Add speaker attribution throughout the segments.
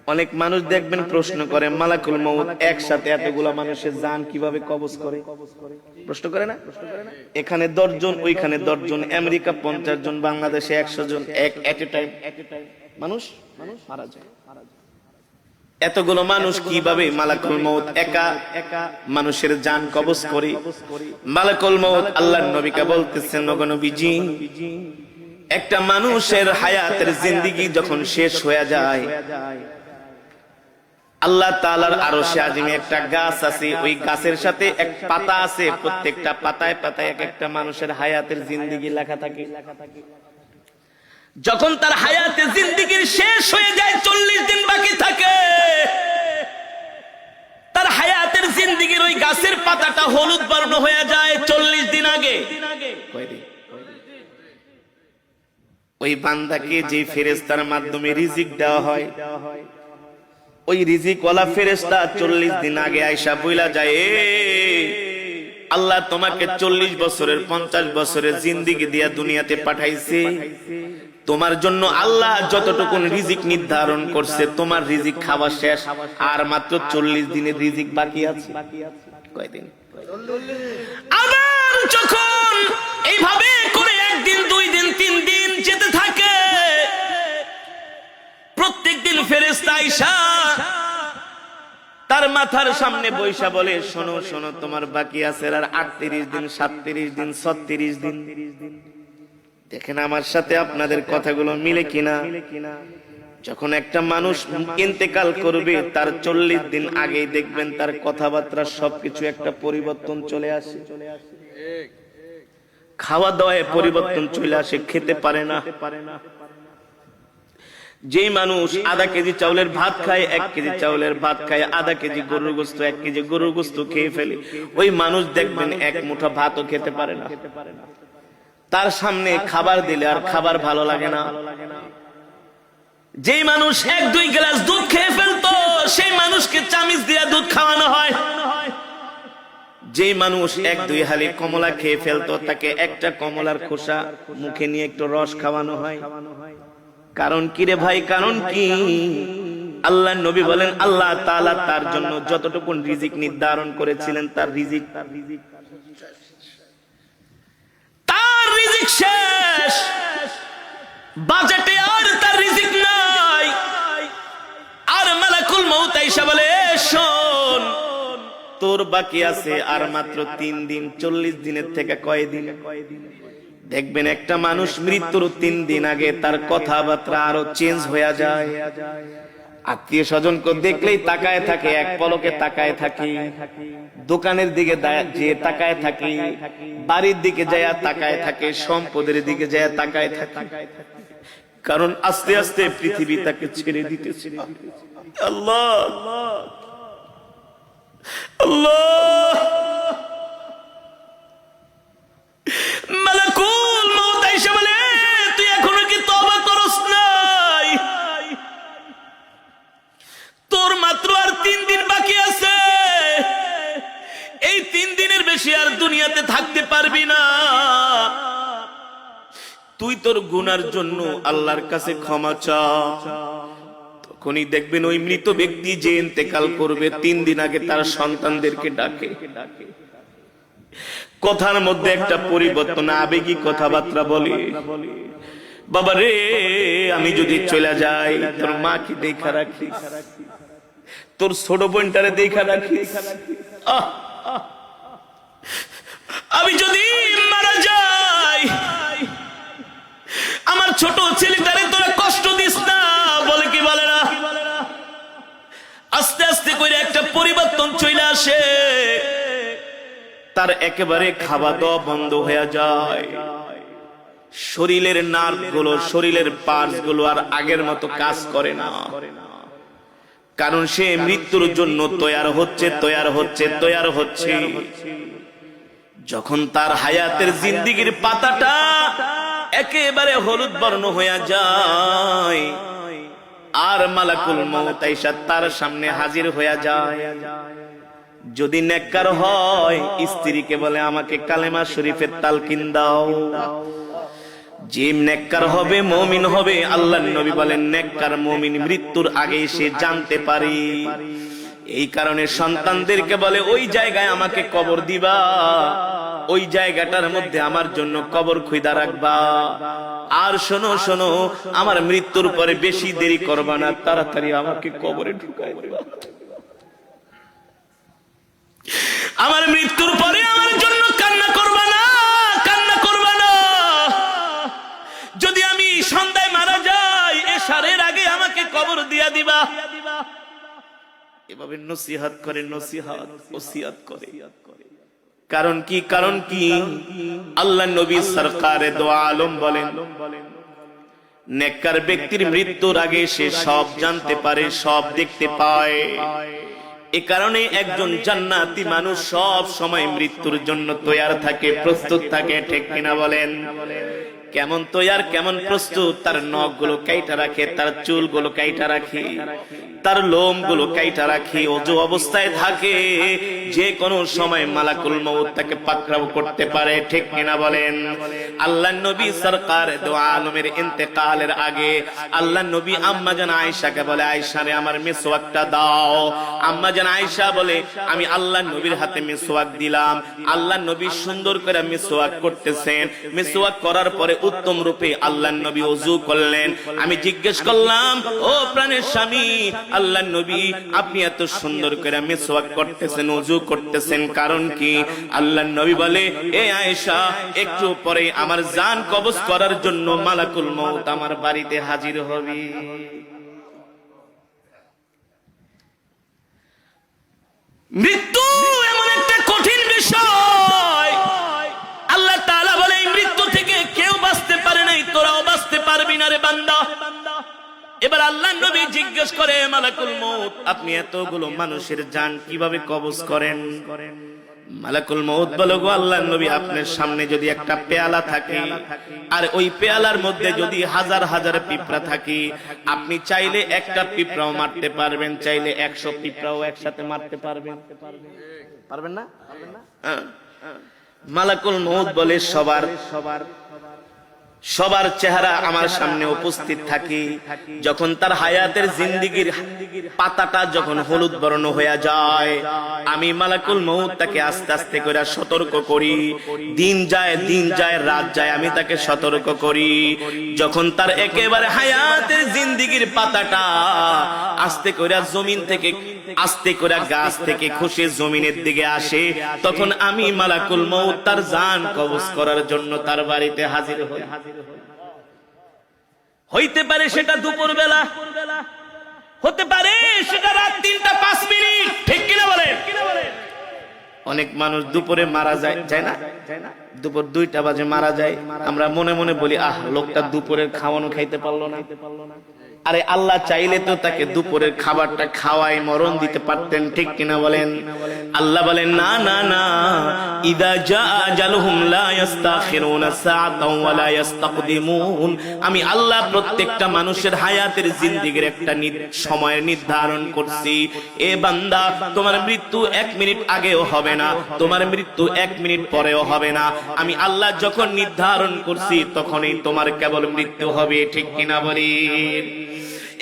Speaker 1: অনেক মানুষ দেখবেন প্রশ্ন করে মালাকুল মউত একসাথে এতগুলা মানুষের জান কিভাবে কবজ করে, প্রশ্ন করে না? এখানে 10 জন, ওইখানে 10 জন, আমেরিকা 50 জন, বাংলাদেশে 100 জন, এক এট এ টাইম মানুষ মারা যায়। এতগুলো মানুষ কিভাবে মালাকুল মউত একা মানুষের জান কবজ করে? মালাকুল মউত আল্লাহর নবীকে বলতেছেন, ওগো নবীজি, একটা মানুষের হায়াতের জিন্দেগি যখন শেষ হয়ে যায়, আল্লাহ তাআলার আরশে আজিমে একটা গাছ আছে, ওই গাছের সাথে এক পাতা আছে, প্রত্যেকটা পাতায় পাতায় এক একটা মানুষের হায়াতের জিন্দেগি লেখা থাকে। যখন তার হায়াতের জিন্দেগির শেষ হয়ে যায়, 40 দিন বাকি থাকে, তার হায়াতের জিন্দেগির ওই গাছের পাতাটা হলুদ বর্ণ হয়ে যায় 40 দিন আগে। ওই বান্দাকে যে ফেরেশতার মাধ্যমে রিজিক দেওয়া হয়, ওই রিজিকওয়ালা ফেরেশতা 40 দিন আগে আয়েশা বইলা যায়, আল্লাহ তোমাকে 40 বছরের 50 বছরের জিন্দেগি দিয়া দুনিয়াতে পাঠাইছে, তোমার জন্য আল্লাহ যতটুকু রিজিক নির্ধারণ করছে, তোমার রিজিক খাওয়া শেষ, আর মাত্র 40 দিনের রিজিক বাকি আছে। কয়দিন? আবার যখন এইভাবে করে একদিন, 2 দিন, 3 দিন যেতে থাকে, প্রত্যেকদিন ফেরেশতা আয়েশা তার মাথার সামনে বৈশা বলে, শোনো শোনো, তোমার বাকি আছে আর 38 দিন, 37 দিন, 36 দিন। দেখেন আমার সাথে আপনাদের কথাগুলো মিলে কিনা? যখন একটা মানুষ ইন্তেকাল করবে, তার 40 দিন আগেই দেখবেন তার কথাবার্তা সবকিছু একটা পরিবর্তন চলে আসে, খাওয়া দাওয়ায় পরিবর্তন চলে আসে, খেতে পারে না। যে মানুষ আধা কেজি চাউলের ভাত খায়, 1 কেজি চাউলের ভাত খায়, আধা কেজি গরুর গোশত, 1 কেজি গরুর গোশত খেয়ে ফেলে, ওই মানুষ দেখবেন 1 মুঠা ভাতও খেতে পারে না। তার সামনে খাবার দিলে আর খাবার ভালো লাগে না। যে মানুষ 1-2 গ্লাস দুধ খেয়ে ফেলতো, সেই মানুষকে চামিচ দিয়ে দুধ খাওয়ানো হয়। যে মানুষ 1-2 হালি কমলা খেয়ে ফেলতো, তাকে একটা কমলার খোসা মুখে নিয়ে একটু রস খাওয়ানো হয়। কারণ কি রে ভাই? কারণ কি? আল্লাহর নবী বলেন, আল্লাহ তাআলা তার জন্য যতটুকু রিজিক নির্ধারণ করেছিলেন, তার রিজিক শেষ, বাজেটে আর তার রিজিক নাই। আর মালাকুল মউত আয়েশা বলে, শোন, তোর বাকি আছে আর মাত্র 3 দিন। 40 দিনের থেকে কয়দিন? দেখবেন একটা মানুষ মৃত্যুর 3 দিন আগে তার কথাবার্তা আরো চেঞ্জ হয়ে যায়। আত্মীয় স্বজনকে দেখলেই তাকায় থাকে, এক পলকে তাকায় থাকে, দোকানের দিকে যে তাকায় থাকে, বাড়ির দিকে যায় তাকায় থাকে, সম্পদের দিকে যায় তাকায় থাকে। কারণ আস্তে আস্তে পৃথিবী তাকে ছেড়ে দিতেছে। আল্লাহ আল্লাহ, মালাকুল মউত আয়েশা বলে, তুই এখনো কি তওবা করস নাই? তোর মাত্র আর 3 দিন বাকি আছে। এই 3 দিনের বেশি আর দুনিয়াতে থাকতে পারবি না। তুই তোর গুনার জন্য আল্লাহর কাছে ক্ষমা চা। তখনই দেখবেন ওই মৃত ব্যক্তি যে ইন্তেকাল করবে, 3 দিন আগে তার সন্তানদেরকে ডাকে, কথার মধ্যে একটা পরিবর্তন, আবেগী কথাবার্তা বলে, বাবা রে, আমি যদি চলে যাই, তোর মাকে দেখা রাখিস, তোর ছোট বোনটারে দেখা রাখিস। আমি যদি মারা যাই, আমার ছোট ছেলেটারে তোরা কষ্ট দিস না। বলে কি বলে না? আস্তে আস্তে করে একটা পরিবর্তন চলে আসে, তার একেবারে খাওয়া দাওয়া বন্ধ হয়ে যায়। শরীরের নার্ভ গুলো, শরীরের পার্টস গুলো আর আগের মতো কাজ করে না। কারণ সে মৃত্যুর জন্য তৈয়ার হচ্ছে। যখন তার হায়াতের জিন্দেগির পাতাটা একেবারে হলুদ বর্ণ হয়ে যায়, আর মালাকুল মউত আয়েশা তার সামনে হাজির হয়ে যায়। যদি নেককার হয়, স্ত্রীকে বলে, আমাকে কালেমা শরীফের তালকিন দাও। যে নেককার হবে, মুমিন হবে, আল্লাহর নবী বলেন নেককার মুমিন মৃত্যুর আগে সে জানতে পারে। এই কারণে সন্তানদেরকে বলে ওই জায়গায় আমাকে কবর দিবা, ওই জায়গাটার মধ্যে আমার জন্য কবর খুঁজা রাখবা। আর শোনো শোনো, আমার মৃত্যুর পরে বেশি দেরি করবা না, তাড়াতাড়ি আমাকে কবরে ঢুকাই দিবা। আমার মৃত্যুর পরে আমার জন্য কান্না করবা না, কান্না করবা না। যদি আমি সন্ধ্যায় মারা যাই, এশারের আগে আমাকে কবর দিয়া দিবা। এভাবে নসিহত করে, নসিহত ওসিয়ত করে। কারণ কি? কারণ কি? আল্লাহ নবী সরকারে দো আলম বলেন, নেককার ব্যক্তির মৃত্যুর আগে সে সব জানতে পারে, সব দেখতে পায়। এ কারণে একজন জান্নাতি মানুষ সব সময় মৃত্যুর জন্য তৈয়ার থাকে, প্রস্তুত থাকে। ঠিক কিনা বলেন? কেমন তৈয়ার, কেমন প্রস্তুত? তার নখগুলো কাইটা রাখে, তার চুলগুলো কাইটা রাখে, তার লোমগুলো কাইটা রাখে, ওযু অবস্থায় থাকে। যে কোনো সময় মালাকুল মউত তাকে পাকড়াও করতে পারে। ঠিক কিনা বলেন? আল্লাহর নবী সরকার দো আলমের ইন্তেকালের আগে আল্লাহর নবী আম্মা জান আয়েশাকে বলে, আয়েশা রে আমার মিসওয়াকটা দাও। আম্মা জান আয়েশা বলে, আমি আল্লাহর নবীর হাতে মিসওয়াক দিলাম। আল্লাহর নবী সুন্দর করে মিসওয়াক করতেছেন। মিসওয়াক করার পরে উত্তম রূপে আল্লাহর নবী ওযু করলেন। আমি জিজ্ঞেস করলাম, ও প্রাণের স্বামী আল্লাহর নবী, আপনি এত সুন্দর করে মিসওয়াক করতেছেন, ওযু করতেছেন, কারণ কি? আল্লাহর নবী বলে, এ আয়েশা, একটু পরে আমার জান কবজ করার জন্য মালাকুল মউত আমার বাড়িতে হাজির হবে। মৃত্যু এমন একটা কঠিন বিষয়, আল্লাহ তাআলা বলে এই মৃত্যু থেকে কেউ বাঁচতে পারে নাই, তোরাও বাঁচতে পারবি না রে বান্দা। এবার আল্লাহর নবী জিজ্ঞেস করে, মালাকুল মউত, আপনি এতগুলো মানুষের জান কিভাবে কবজ করেন? মালাকুল মউত বলে, গো আল্লাহর নবী, আপনার সামনে যদি একটা পেয়ালা থাকে, আর ওই পেয়ালার মধ্যে যদি হাজার হাজার পিঁপড়া থাকে, আপনি চাইলে একটা পিঁপড়াও মারতে পারবেন, চাইলে 100 পিঁপড়াও একসাথে মারতে পারবেন। পারবেন না? মালাকুল মউত বলে, সবার চেহারা আমার সামনে উপস্থিত থাকে। যখন তার হায়াতের জিন্দেগীর পাতাটা যখন হলুদ বর্ণ হয়ে যায়, আমি মালাকুল মউত তাকে আস্তে আস্তে করে সতর্ক করি। দিন যায় রাত যায়, আমি তাকে সতর্ক করি। যখন তার একেবারে হায়াতের জিন্দেগীর পাতাটা আস্তে করে জমিন থেকে, আস্তে করে গাছ থেকে খসে জমিনের দিকে আসে, তখন আমি মালাকুল মউত তার জান কবজ করার জন্য তার বাড়িতে হাজির হই। হইতে পারে সেটা দুপুর বেলা, হতে পারে সেটা রাত 3টা 5 মিনিট। ঠিক কিনা বলেন? অনেক মানুষ দুপুরে মারা যায় না? দুপুর 2টা বাজে মারা যায়। আমরা মনে মনে বলি, আহ, লোকটা দুপুরের খাওয়ানো খাইতে পারলো না। আরে আল্লাহ চাইলে তো তাকে দুপুরের খাবারটা খাওয়াই মরণ দিতে পারতেন। ঠিক কিনা বলেন? আল্লাহ বলেন, না না না, ইদা জা আজালুহুম লা ইস্তাখিরুনা সাআতাও ওয়া লা ইস্তাকদিমুন। আমি আল্লাহ প্রত্যেকটা মানুষের হায়াতের জিন্দেগীর একটা সময় নির্ধারণ করছি। এ বান্দা, তোমার মৃত্যু 1 মিনিট আগেও হবে না, তোমার মৃত্যু 1 মিনিট পরেও হবে না। আমি আল্লাহ যখন নির্ধারণ করছি তখনই তোমার কেবল মৃত্যু হবে। ঠিক কিনা বলেন?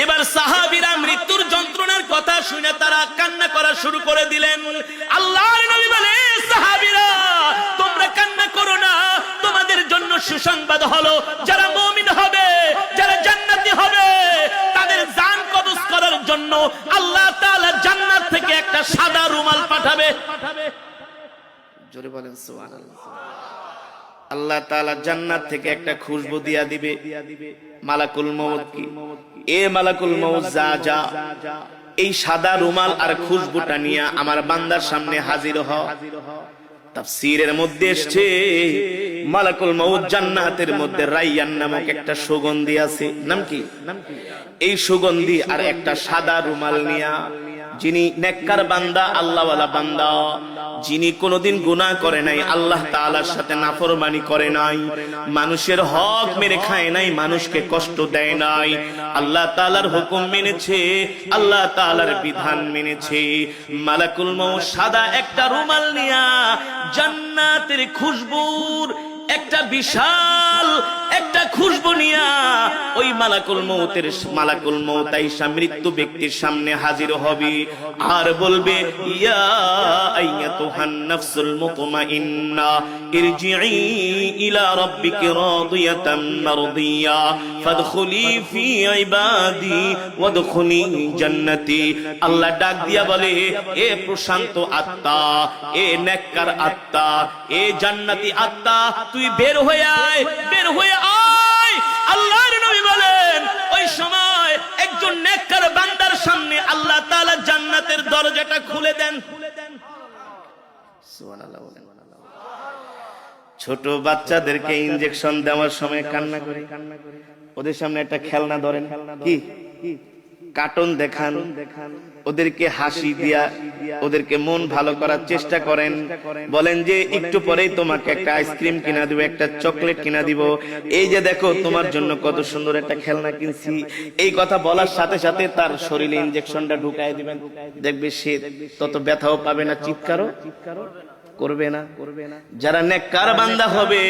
Speaker 1: এবার সাহাবীরা মৃত্যুর যন্ত্রণার কথা শুনে তারা কান্না করা শুরু করে দিলেন। আল্লাহর নবী বলে, সাহাবীরা তোমরা কান্না করো না, তোমাদের জন্য সুসংবাদ হলো, যারা মুমিন হবে, যারা জান্নাতি হবে, তাদের জান কবজ করার জন্য আল্লাহ তাআলা জান্নাত থেকে একটা সাদা রুমাল পাঠাবে। জোরে বলেন সুবহানাল্লাহ। আল্লাহ তাআলা জান্নাত থেকে একটা খুশবু দিয়া দিবে মালাকুল মউত কি, এ মালাকুল মউত যা এই সাদা রুমাল আর খুশবুটা নিয়ে আমার বান্দার সামনে হাজির হ। তাফসীরের মধ্যে এসেছে, মালাকুল মউত জান্নাতের মধ্যে রাইয়ান নামক একটা সুগন্ধি আছে। নাম কি? এই সুগন্ধি আর একটা সাদা রুমাল নিয়া, যিনি নেককার বান্দা, আল্লাহওয়ালা বান্দা, যিনি কোনোদিন গুনাহ করে নাই, আল্লাহ তাআলার সাথে নাফরমানি করে নাই, মানুষের হক মেরে খায় নাই, মানুষকে কষ্ট দেয় নাই, আল্লাহ তাআলার হুকুম মেনেছে, আল্লাহ তাআলার বিধান মেনেছে, মালাকুল মউত সাদা একটা রুমাল নিয়া জান্নাতের খুশবুর একটা বিশাল একটা খুশবু নিয়া ওই মালাকুল মউত আইসা মৃত্যু ব্যক্তির সামনে হাজির হবে আর বলবে, ইয়া আইয়াতুহান নাফসুল মুতমাইন্না ইরজিই ইলা রাব্বিকি রাদিয়াতাম মারদিয়া ফাদখুলি ফি ইবাদি ওয়াদখুলি জান্নাতি। আল্লাহ ডাক দিয়া বলে, এ প্রশান্ত আত্মা, এ নেককার আত্মা, এ জান্নাতি আত্মা, তুই বের হয়ে আয়, বের হয়ে আয়। আল্লাহর নবী বলেন, ওই সময় একজন নেককার বান্দার সামনে আল্লাহ তাআলা জান্নাতের দরজাটা খুলে দেন। সুবহানাল্লাহ বলেন। ছোট বাচ্চাদেরকে ইনজেকশন দেওয়ার সময় কান্না করে, ওদের সামনে একটা খেলনা ধরেন, কি কার্টুন দেখান, ওদেরকে হাসি দিয়া ওদেরকে মন ভালো করার চেষ্টা করেন, বলেন যে একটু পরেই তোমাকে একটা আইসক্রিম কিনা দিব, একটা চকলেট কিনা দিব, এই যে দেখো তোমার জন্য কত সুন্দর একটা খেলনা কিনছি। এই কথা বলার সাথে সাথে তার শরীরে ইনজেকশনটা ঢুকায় দিবেন, দেখবে সে তত ব্যথাও পাবে না, চিৎকারও করবে না। যারা নেককার বান্দা হবে,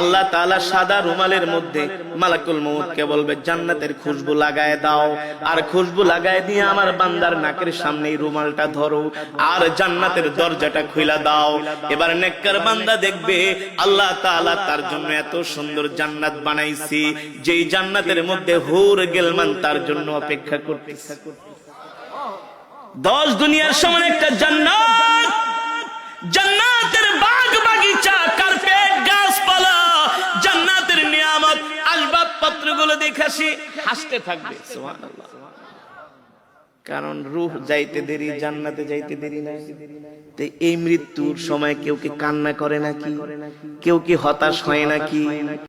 Speaker 1: আল্লাহ তাআলা সাদা রুমালের মধ্যে মালাকুল মউতকে বলবে, জান্নাতের খুশবু লাগায় দাও, আর খুশবু লাগায় দিয়ে আমার বান্দার নাকের সামনে রুমালটা ধরো আর জান্নাতের দরজাটা খুলে দাও। এবার নেককার বান্দা দেখবে আল্লাহ তাআলা তার জন্য এত সুন্দর জান্নাত বানাইছি, যেই জান্নাতের মধ্যে হুর গেলমান তার জন্য অপেক্ষা করতেছে। 10 দুনিয়ার সমান একটা জান্নাত, জান্নাতের বাগ বাগিচা, কার্পেট, গাছপালা, জান্নাতের নিয়ামত, আসবাবপত্রগুলো দেখে হাসতে থাকবে। সুবহানাল্লাহ। কারণ রূহ যাইতে দেরি, জান্নাতে যাইতে দেরি নাই। তো এই মৃত্যুর সময় কেউ কি কান্না করে নাকি? কেউ কি হতাশ হয় নাকি?